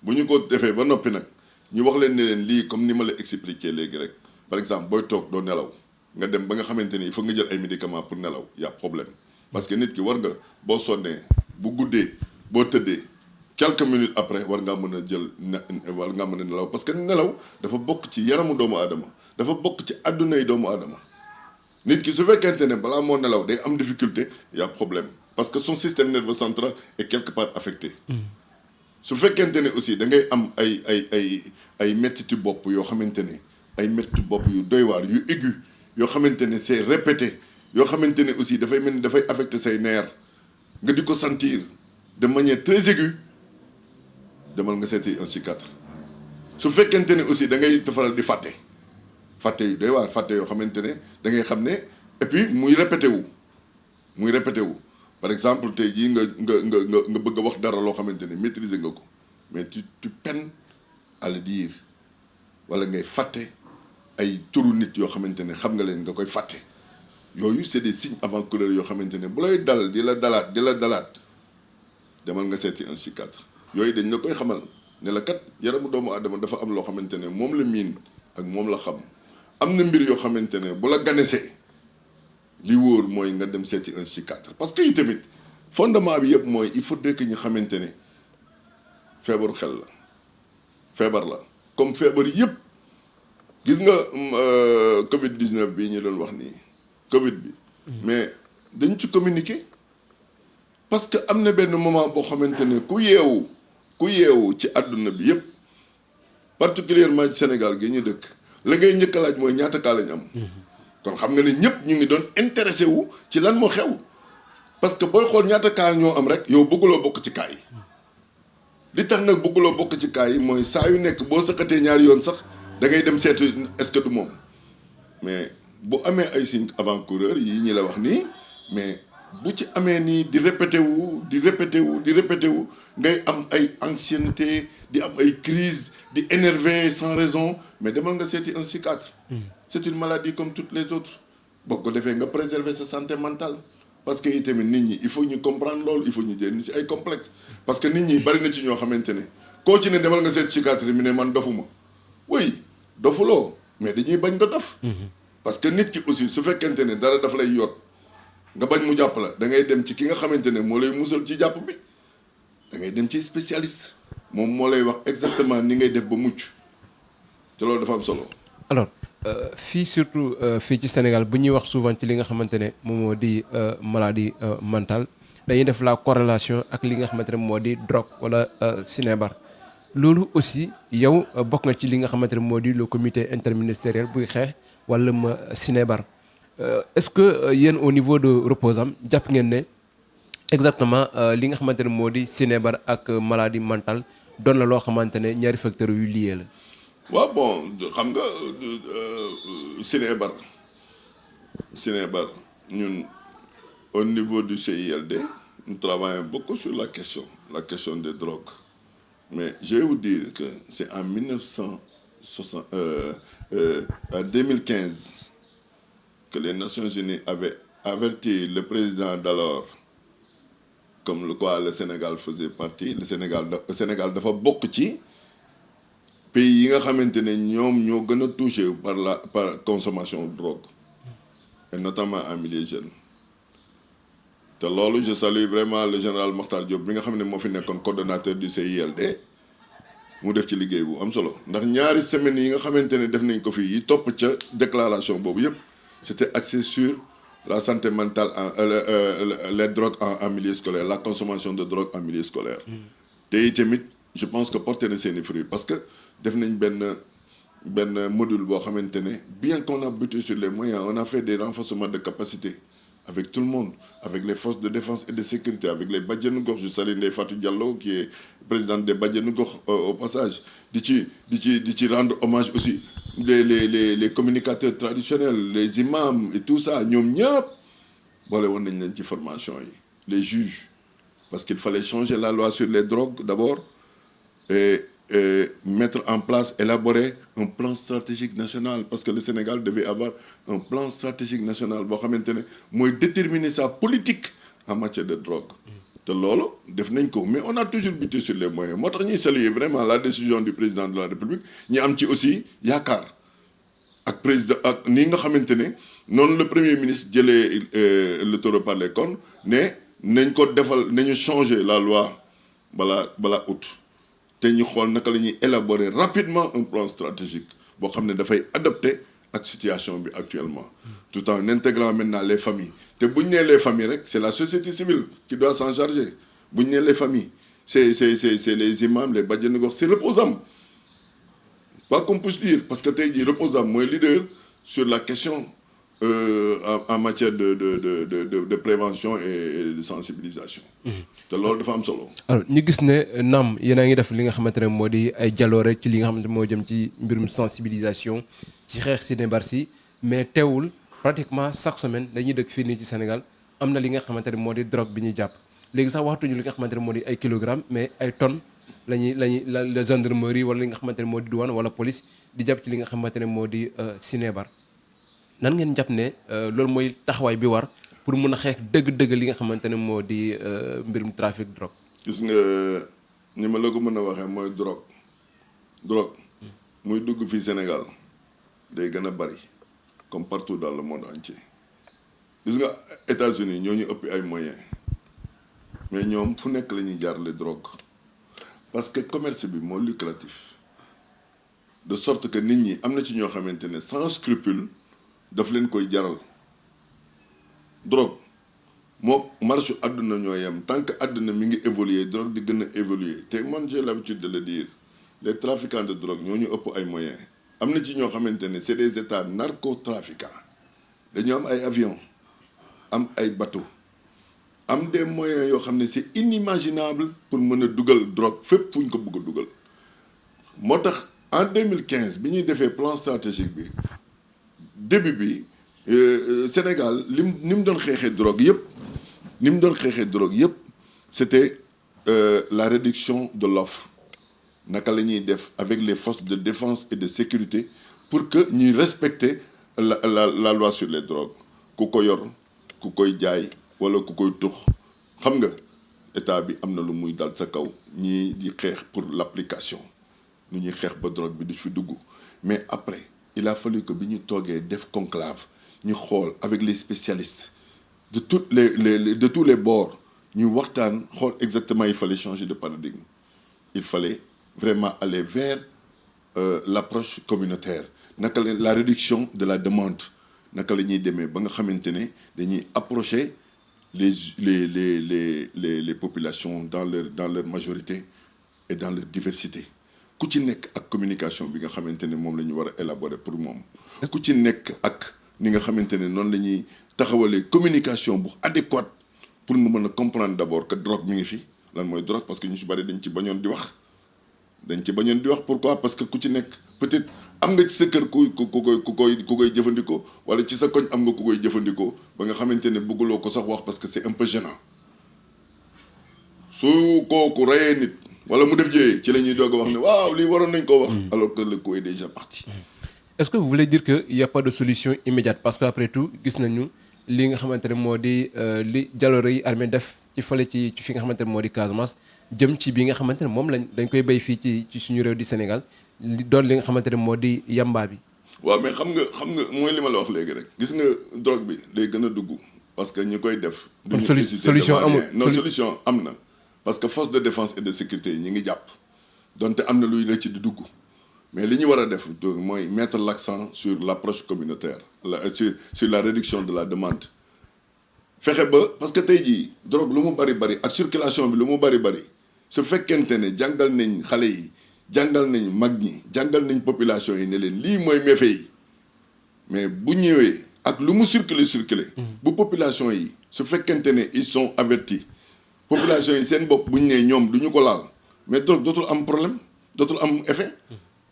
bu ñu ko defee ba noppi nag ñu wax leen ne leen lii comme ni ma la expliquer léegi rek par exemple booy toog doo nelaw nga dem ba nga xamante ni il faut nga jël ay médicaments pour nelaw y a problème parce que nit ki war nga boo sonnee bu guddee boo tëddee quelques minutes après war ngaa mën a nelaw parce que nelaw dafa bokk ci yaramu doomu aadama dafa bokk ci àdduna yi doomu aadama nit ki su fekkente ne balaa moo nelaw day am difficulté y a problème parce que son système nerveux central est quelque part affecté su fekkente ne aussi da ngay am ay mettitu bopp yoo xamante ne ay mettitu bopp yu doy waar yu aigu yoo xamante ne c'est répété yoo xamante ne aussi dafay mel ni dafay affecté say nerfs nga di ko sentir de manière très aiguë demal nga seeti un psychiatre su fekkente ne aussi da ngay faral di fàtte yu doy waar fàtte yoo xamante ne da ngay xam ne et puis muy répété wu par exemple tey jii nga bëgg a wax dara loo xamante ne maîtriser nga ko mais tu peines à le dire wala ngay fàtte ay turu nit yoo xamante ne xam nga leen nga koy fàtte yooyu c'est des signes avant-coureurs yoo xamante ne bu lay dal di la dalaat demal nga seeti un psychiatre yooyu dañ la koy xamal ne la kat yaramu doomu aadama dafa am loo xamante ne moom la miin ak moom la xam am na mbir yoo xamante ne bu la ganesee li wóor mooy nga dem seeti un psychiatre parce que itamit fondement bi yëpp mooy il faudrait que ñu xamante ne feebaru xel la feebar la comme feebar yëpp gis nga Covid 19 bii ñu doon wax nii Covid bi mais dañ ci communiquer parce que am na benn moment boo xamante ne ku yeewu ci àdduna bi yëpp particulièrement ci Sénégal gi ñu dëkk la ngay njëkk a laaj mooy ñaata kaa lañ am. kon xam nga ne ñëpp ñu ngi doon intéressé wu ci lan moo xew parce que booy xool ñaata kaa ñoo am rek yow bëgguloo bokk ci kaa yi li tax nag bëgguloo bokk ci kaa yi mooy saa yu nekk boo sëqatee ñaari yoon sax da ngay dem seetu est-ce que du moom mais bu amee ay signes avant-coureurs yi ñi la wax nii mais bu ci amee nii di répété wu ngay am ay anxiété di am ay crise di énervé sans raison mais demal nga seeti un psychiatre. C'est une maladie comme toutes les autres boo ko defee nga préserver sa santé mentale parce que itamit nit ñi il faut ñu comprendre loolu il faut ñu génn ci ay complexe parce que nit ñi bari na ci ñoo xamante ne koo ci ne demal nga seet psychiatre mi ne man dofuma oui dofuloo mais dañuy bañ nga dof parce que nit ki aussi su fekkente ne dara daf lay yot nga bañ mu jàpp la da ngay dem ci ki nga xamante ne moo lay musal ci jàpp bi da ngay dem ci spécialiste moom moo lay wax exactement ni ngay def ba mucc te loolu dafa am solo. alors fii surtout fii ci Sénégal bu ñuy wax souvent ci li nga xamante ne moom moo di maladie mentale dañuy def la corrélation ak li nga xamante ne moo di drogue wala sinébar loolu aussi yow bokk nga ci li nga xamante ne moo di le comité interministériel buy xeex wala ma sinébar est-ce que yéen au niveau de Reposam jàpp ngeen ne exactement li nga xamante ne moo di sinébar ak maladie mentale doon la loo xamante ne ñaari facteurs yu lié la. waaw bon xam nga sinébar ñun au niveau du CILD nous travaillons beaucoup sur la question des drogues mais je vais vous dire que c'est en 2015 que les Nations Unies avaient averti le président d'alors comme le Sénégal faisait partie le Sénégal dafa bokk ci pays yi nga xamante ne ñoom ñoo gën a touché par consommation de drogue et notamment en milieu jeune te loolu je salue vraiment le général Makhtar Diop bi nga xam ne moo fi nekkoon coordonnateur du CILD mu def ci liggéey bu am solo ndax ñaari semaines yi nga xamante ne def nañ ko fii yi topp ca déclaration boobu yëpp c'était axé sur la santé mentale les drogues en milieu scolaire la consommation de drogue en milieu scolaire te tamit je pense que porté na seeni fruits parce que def nañ benn benn module boo xamante ne bien qu'on a buté sur les moyens on a fait des renforcements de capacité avec tout le monde avec les forces de défense et de sécurité avec les bajenu gox je salue Ndeye Fatou Diallo qui est présidente des bajenu gox au passage di ci rendre hommage aussi les communicateurs traditionnels les imams et tout ça ñoom ñëpp boole woon nañ leen ci formation yi les juges parce qu'il fallait changer la loi sur les drogues d'abord et mettre en place, élaborer un plan stratégique national parce que le Sénégal devait avoir un plan stratégique national boo xamante ne mooy déterminer sa politique en matière de drogue te loolu def nañ ko mais on a toujours buté sur les moyens moo tax ñuy saluer vraiment la décision du président de la République ñi am ci aussi yaakaar ak président ak ni nga xamante ne noonu le premier ministre jëlee le taureau par les cornes ne nañ ko defal nañu changer la loi balaa août te ñu xool naka la ñuy élaborer rapidement un plan stratégique boo xam ne dafay adapté ak situation bi actuellement tout en intégrant maintenant les familles te bu ñu nee les familles rek c'est la société civile qui doit s'en charger bu ñu nee les familles c'est les imams les bajenu gox c'est Reposam quoi qu'on puisse dire parce que tey jii Reposam mooy leader sur la question en matière de prévention et de sensibilisation. te loolu dafa am solo. alors ñu gis ne naam yéen a ngi def li nga xamante ne moo di ay jaloore ci li nga xamante moo jëm ci mbirum sensibilisation ci xeex sinébar si mais teewul pratiquement chaque semaine dañuy dëkk fii nii ci Sénégal am na li nga xamante ne moo di drogue bi ñuy jàpp léegi sax waxtuñu li nga xamante ne moo di ay kilogrammes mais ay tonnes la gendarmerie wala li nga xamante ne moo di douane wala police di jàpp ci li nga xamante ne moo di sinébar nan ngeen jàpp ne loolu mooy taxawaay bi war pour mun a xeex dëgg-dëgg li nga xamante ne moo di mbirum trafic drogue. gis nga ni ma la ko mën a waxee mooy drogue muy dugg fii Sénégal day gën a bari comme partout dans le monde entier gis nga États-Unis ñoo ñu ëpp ay moyens mais ñoom fu nekk la ñuy jaarale drogue parce que commerce bi moo lucratif de sorte que nit ñi am na ci ñoo xamante ne sans scrupule daf leen koy jaral. drogue moo marche àdduna ñoo yem tant que àdduna mi ngi évoluer drogue di gën a évoluer te man j'ai l'habitude de le dire les trafiquants de drogue ñoo ñu ëpp ay moyens am na ci ñoo xamante ne c'est des états narcotrafiquants dañoo am ay avions am ay bateaux am des moyens yoo xam ne c'est inimaginable pour mën a dugal drogue fépp fu ñu ko bëgg a dugal moo tax en 2015 bi ñuy defee plan stratégique bi début bi Sénégal ni mu doon xeexee drogue yëpp c'était la réduction de l'offre naka la ñuy def avec les forces de défense et de sécurité pour que ñuy respecter la loi sur les drogues ku ko yor ku koy jaay wala ku koy tux xam nga état bi am na lu muy dal sa kaw ñii di xeex pour l'application nu ñuy xeex ba drogue bi du fi dugg mais après il a fallu que bi ñu toogee def conclave ñu xool avec les spécialistes de tous les bords ñu waxtaan xool exactement il fallait changer de paradigme il fallait vraiment aller vers l'approche communautaire naka la réduction de la demande naka la ñuy demee ba nga xamante ne dañuy approcher les populations dans leur majorité et dans leur diversité ku ci nekk ak communication bi nga xamante ne moom la ñu war a élaborer pour moom ku ci nekk ak ni nga xamante ne noonu la ñuy taxawalee communication bu adéquate pour nga mën a comprendre d'abord que drogue mi ngi fi lan mooy drogue parce que ñu si bari dañ ci bañoon di wax pourquoi parce que ku ci nekk peut-être am nga ci sa kër ku koy jëfandikoo wala ci sa koñ am nga ku koy jëfandikoo ba nga xamante ne bëgguloo ko sax wax parce que c'est un peu gênant su kooku reyee nit wala mu def jëyee ci la ñuy doog a wax ne waaw lii waroon nañ koo wax alors que le coup est déjà parti. Est-ce que vous voulez dire que y a pas de solution immédiate parce que après tout gis nañu li nga xamante ne moo di li jaloore yi armée def ci fële ci fi nga xamante ne moo di Casamance jëm ci bi nga xamante ne moom dañ koy béy fii ci suñu réew di Sénégal li doon li nga xamante ne moo di yamba bi. waaw mais xam nga mooy li ma la wax léegi rek gis nga drogue bi day gën a dugg parce que ñi koy def. kon solution amul non solution am na parce que force de défense et de sécurité yi ñi ngi jàpp donte am na luy rëcc di dugg. mais li ñu war a def mooy mettre l'accent sur l'approche communautaire sur la réduction de la demande fexe ba parce que tey jii drogue lu mu bari ak circulation bi lu mu bari su fekkente ne jàngal nañ xale yi jàngal nañ mag ñi jàngal nañ population yi ne leen lii mooy méfait yi mais bu ñëwee ak lu mu circuler bu population yi su fekkente ne ils sont avertis population yi seen bopp bu ñu nee ñoom du ñu ko laal mais drogue dootul am problème dootul am effet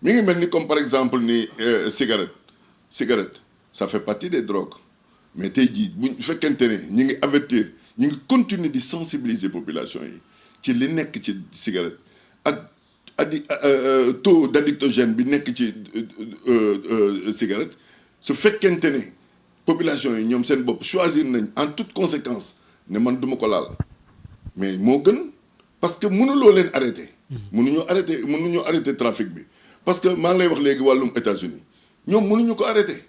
mi ngi mel ni comme par exemple ni cigarette ça fait partie des drogues mais tey jii bu fekkente ne ñi ngi avertir ñi ngi continuer di sensibiliser population yi ci li nekk ci cigarette ak taux d'addictogène bi nekk ci cigarette su fekkente ne population yi ñoom seen bopp choisir nañ en toute conséquence ne man duma ko laal mais moo gën parce que mënuloo leen arrêter mënuñoo arrêter trafic bi parce que maa ngi lay wax léegi wàllum États-Unis ñoom mënuñu ko arrêter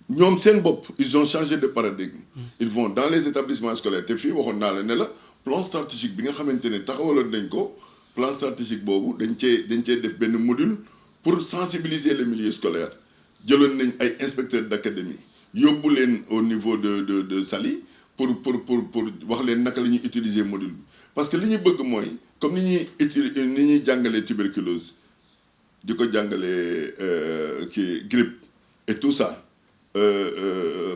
ñoom seen bopp ils ont changé de paradigme ils vont dans les établissements scolaires te fii waxoon naa la ne la plan stratégique bi nga xamante ne taxawaloon nañ ko plan stratégique boobu dañ cee def benn module pour sensibiliser le milieu scolaire jëloon nañ ay inspecteurs d'académie yóbbu leen au niveau de Saly pour wax leen naka la ñuy utiliser module bi parce que li ñu bëgg mooy comme ni ñuy jàngalee tuberculose di ko jàngalee grippe et tout ça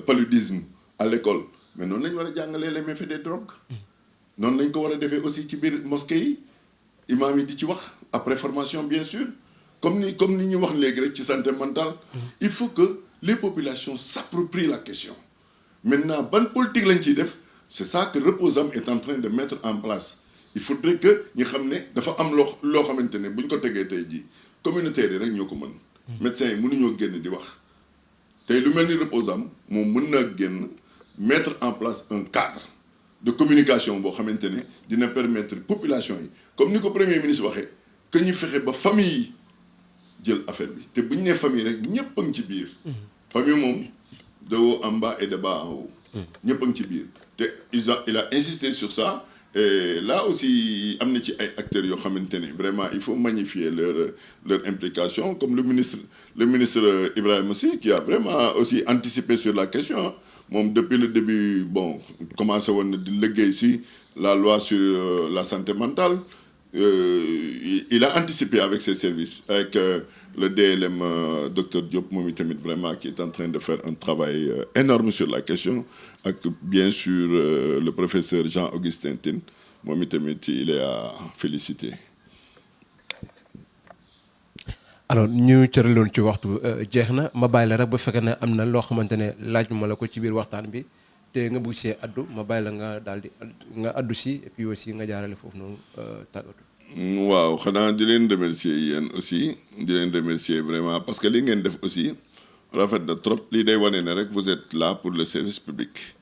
paludisme à l'école mais noonu lañ war a jàngalee les méfaits des drogues noonu lañ ko war a defee aussi ci biir mosquée yi imam yi di ci wax après formation bien sûr comme ni ñu wax léegi rek ci santé mentale il faut que les populations s'approprient la question maintenant ban politique lañ ciy def c'est ça que Reposam est en train de mettre en place il faudrait que ñu xam ne dafa am loo xamante ne bu ñu ko tegee tey jii communautaire yi rek ñoo ko mën médecins yi mënuñoo génn di wax tey lu mel ni Reposam moom mën naa génn mettre en place un cadre de communication boo xamante ne dina permettre population yi comme ni ko premier ministre waxee que ñu fexe ba famille yi jël affaire bi te bu ñu nee famille rek ñëpp a ngi ci biir famille moom de haut en bas et de bas en haut ñëpp a ngi ci biir te il a insisté sur ça et là aussi am na ci ay acteurs yoo xamante ne vraiment il faut magnifier leur implication comme le ministre Ibrahima Sy qui a vraiment aussi anticipé sur la question moom depuis le début bon commencé woon na di liggéey si la loi sur la santé mentale il a anticipé avec ses services avec le DLM docteur Diop moom itamit vraiment qui est en train de faire un travail énorme sur la question ak bien sûr le professeur Jean-Augustin Tine moom itamit il est à féliciter. alors ñu cëraloon ci waxtu jeex na ma bàyyi la rek ba fekkee ne am na loo xamante ne laaj ma la ko ci biir waxtaan bi te nga bëgg see addu ma bàyyi la nga daal di nga addu si et puis aussi nga jaarale foofu noonu tàggatu. waaw xanaa di leen remercier yéen aussi di leen remercier vraiment parce que li ngeen def aussi rafet na trop lii day wane ne rek vous êtes là pour le service public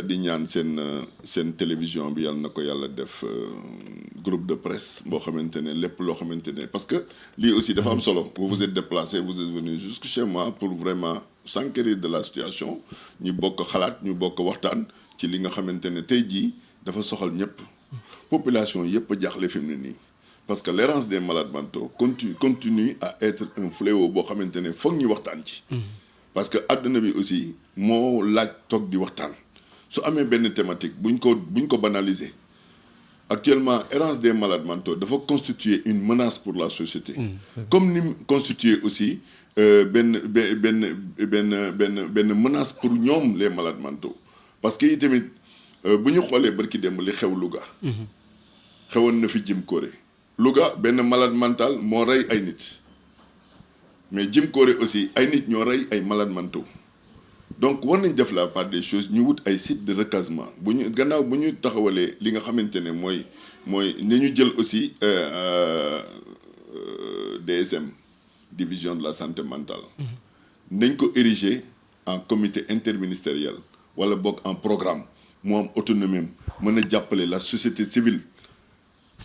di ñaan seen télévision bi yàlla na ko yàlla def groupe de presse boo xamante ne lépp loo xamante ne parce que lii aussi dafa am solo vous vous êtes déplacé vous êtes venu jusque chez moi pour vraiment s'enquérir de la situation ñu bokk xalaat ñu bokk waxtaan ci li nga xamante ne tey jii dafa soxal ñëpp population yëpp a jaaxle fi mu ne nii parce que l'errance des malades mentaux continue à être un fléau boo xamante ne foog ñu waxtaan ci parce que adduna bi aussi moo laaj toog di waxtaan su amee benn thématique buñ ko banaliser actuellement errance des malades mentaux dafa constituer une menace pour la société comme ni constituer aussi benn menace pour ñoom les malades mentaux parce que itamit bu ñu xoolee barki démb li xew Louga xewoon na fi Jim Koré Louga benn malade mental moo rey ay nit mais Jim Koré aussi ay nit ñoo rey ay malades mentaux donc war nañ def la part des choses ñu wut ay sites de recasement bu ñu taxawalee li nga xamante ne mooy ni ñu jël aussi DSM division de la santé mentale nañ ko ériger en comité interministériel wala boog en programme mu am autonomie mën a jàppale la société civile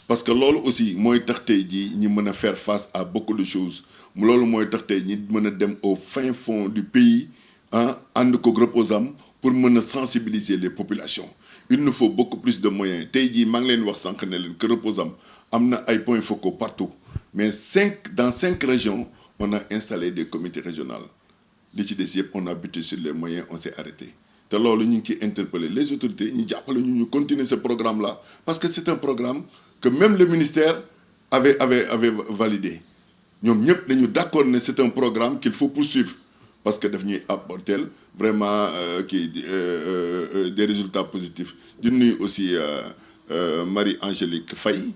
parce que loolu aussi mooy tax tey jii ñi mën a faire face à beaucoup de choses loolu mooy tax tey ñi mën a dem au fin fond du pays ànd ko Reposam pour mën a sensibiliser les populations il nous faut beaucoup plus de moyens tey jii maa ngi leen wax sànq ne leen que Reposam am na ay points focaux partout mais dans 5 régions on a installé des comités régionaux li ci des yëpp on a buté sur les moyens on s'est arrêté te loolu ñu ngi ciy interpeller les autorités ñu jàppale ñu continuer ce programme là parce que c'est un programme que même le ministère avait validé ñoom ñëpp dañu d'accord ne c'est un programme qu'il faut poursuivre parce que daf ñuy apporter vraiment des résultats positifs. di nuyu aussi Marie-Angélique Faye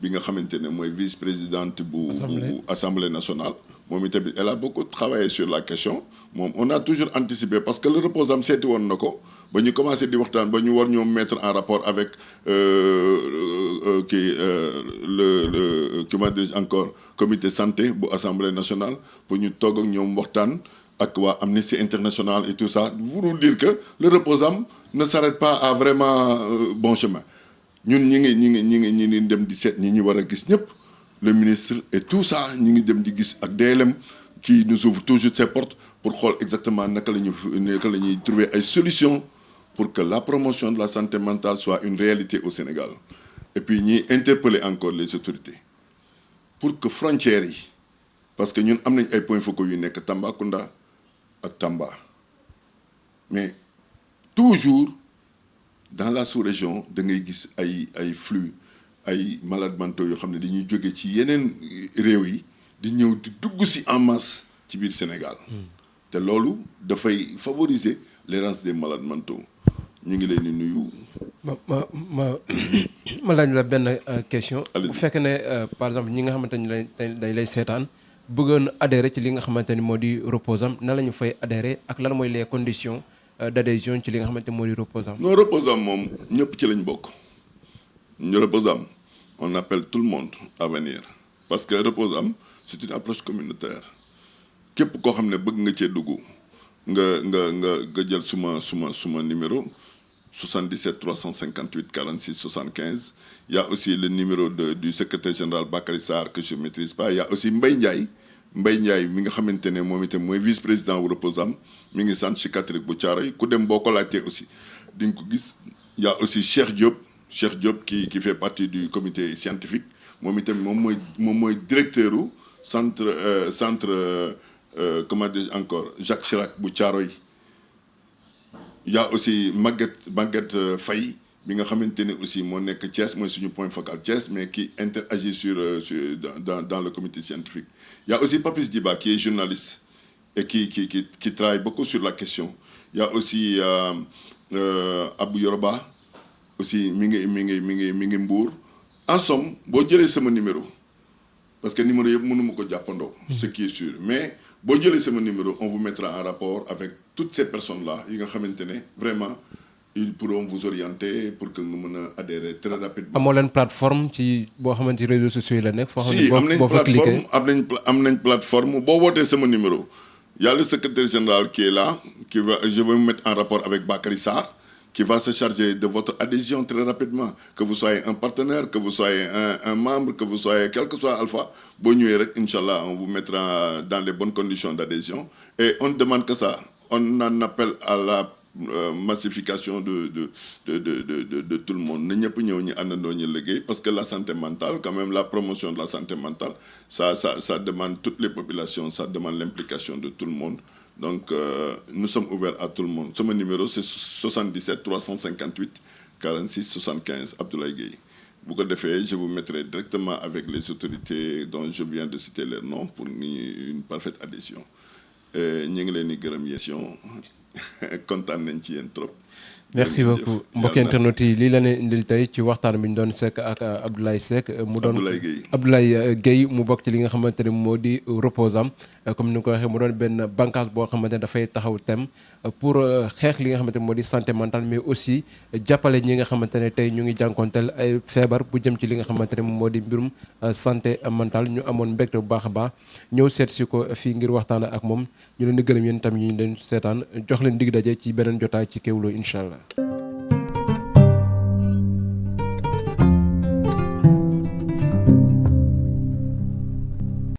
bi nga xamante ne mooy vice-présidente bu Assemblée nationale. moom itamit elle a beaucoup travaillé sur la question moom on a toujours anticipé parce que le Reposam seeti woon na ko ba ñu commencé di waxtaan ba ñu war ñoo mettre en rapport avec comment dirais-je encore comité santé bu Assemblée nationale pour ñu toog ak ñoom waxtaan ak waa Amnesty International et tout ça pour dire que le Reposam ne s'arrête pas à vraiment bon chemin. ñun ñi ngi dem di seet ñi ñu war a gis ñëpp le ministre et tout ça ñi ngi dem di gis ak DLM qui nous ouvre toujours ses portes pour xool exactement naka la ñuy trouver ay solutions pour que la promotion de la santé mentale soit une réalité au Sénégal. Et puis ñuy interpeller encore les autorités pour que frontières yi parce que ñun am nañ ay points focaux yu nekk Tambacounda ak Tamba mais toujours dans la sous-région da ngay gis ay flux ay malades mentaux yoo xam ne dañuy jóge ci yeneen réew yi di ñëw di dugg si en masse ci biir Sénégal te loolu dafay favoriser l'errance des malades mentaux. ñu ngi leen di nuyu. ma laaj la benn question. bu fekkee ne par exemple ñi nga xamante ni dañ lay seetaan bëggoon adhérer ci li nga xamante ni moo di Reposam nan la ñu fay adhérer ak lan mooy les conditions d'adhésion ci li nga xamante ni moo di Reposam. non Reposam moom ñëpp ci lañ bokk. Reposam on appelle tout le monde à venir parce que Reposam c'est une approche communautaire képp koo xam ne bëgg nga cee dugg nga jël suma numéro 77 358 46 75. Il y a aussi le numéro du secrétaire général Bakary Sarr que je ne maîtrise pas. Il y a aussi Mbaye Ndiaye mi nga xamante ne moom itam mooy vice-président wu Reposam mi ngi centre psychiatrique bu Thiaroye ku dem boo ko laajtee aussi di nga ko gis. Il y a aussi Cheikh Diop qui fait partie du comité scientifique moom itam moom mooy directeur u centre comment dire encore Jacques Chirac bu Thiaroye. Il y a aussi Maguette Faye bi nga xamante ne aussi moo nekk Thiès mooy suñu point focal Thiès mais qui interagit dans le comité scientifique. Il y a aussi Papis Diba qui est journaliste et qui travaille beaucoup sur la question. Il y a aussi Abou Yoroba aussi mi ngi Mbour. En somme boo jëlee sama numéro parce que numéro yëpp mënuma ko jàppandoo. Ce qui est sûr mais boo jëlee sama numéro on vous mettra en rapport avec toutes ces personnes-là yi nga xamante ne vraiment ils pourront vous orienter pour que nga mën a adhérer très rapidement. amoo leen plateforme ci boo xamante réseaux sociaux yi la nekk. foo xam ne si am nañ plateforme boo wootee sama numéro y a le secrétaire général qui est là je vais me mettre en rapport avec Bakary Sarr qui va se charger de votre adhésion très rapidement que vous soyez un partenaire que vous soyez un membre que vous soyez quel que soit alpha boo ñëwee rek inchallah on vous mettra dans les bonnes conditions d'adhésion et on ne demande que ça. On en appelle à la massification de tout le monde na ñëpp ñëw ñu àndandoo ñu liggéey parce que la santé mentale quand même la promotion de la santé mentale ça demande toutes les populations ça demande l'implication de tout le monde donc nous sommes ouverts à tout le monde sama numéro c'est 77 358 46 75 Abdoulaye Gueye bu ko defee je vous mettrai directement avec les autorités dont je viens de citer leur nom pour une parfaite adhésion. ñu ngi leen di gërëm yéen kontaan nañ ci yéen trop. merci beaucoup mbokki internet yi lii la ne indil tey ci waxtaan bi ñu doon sekk ak Abdoulaye Seck mu doon Abdoulaye Gueye mu bokk ci li nga xamante ne moo di Reposam comme ni nga ko waxee mu doon benn bànqaas boo xamante ne dafay taxaw tem pour xeex li nga xamante ne moo di santé mentale mais aussi jàppale ñi nga xamante ne tey ñu ngi jànkonteel ay feebar bu jëm ci li nga xamante ne moo di mbirum santé mentale ñu amoon mbégte bu baax a baax ñëw seet si ko fii ngir waxtaan ak moom ñu leen di gërëm yéen tam ñu leen seetaan jox leen dig daje ci beneen jotaay ci Kéwoulo incha allah.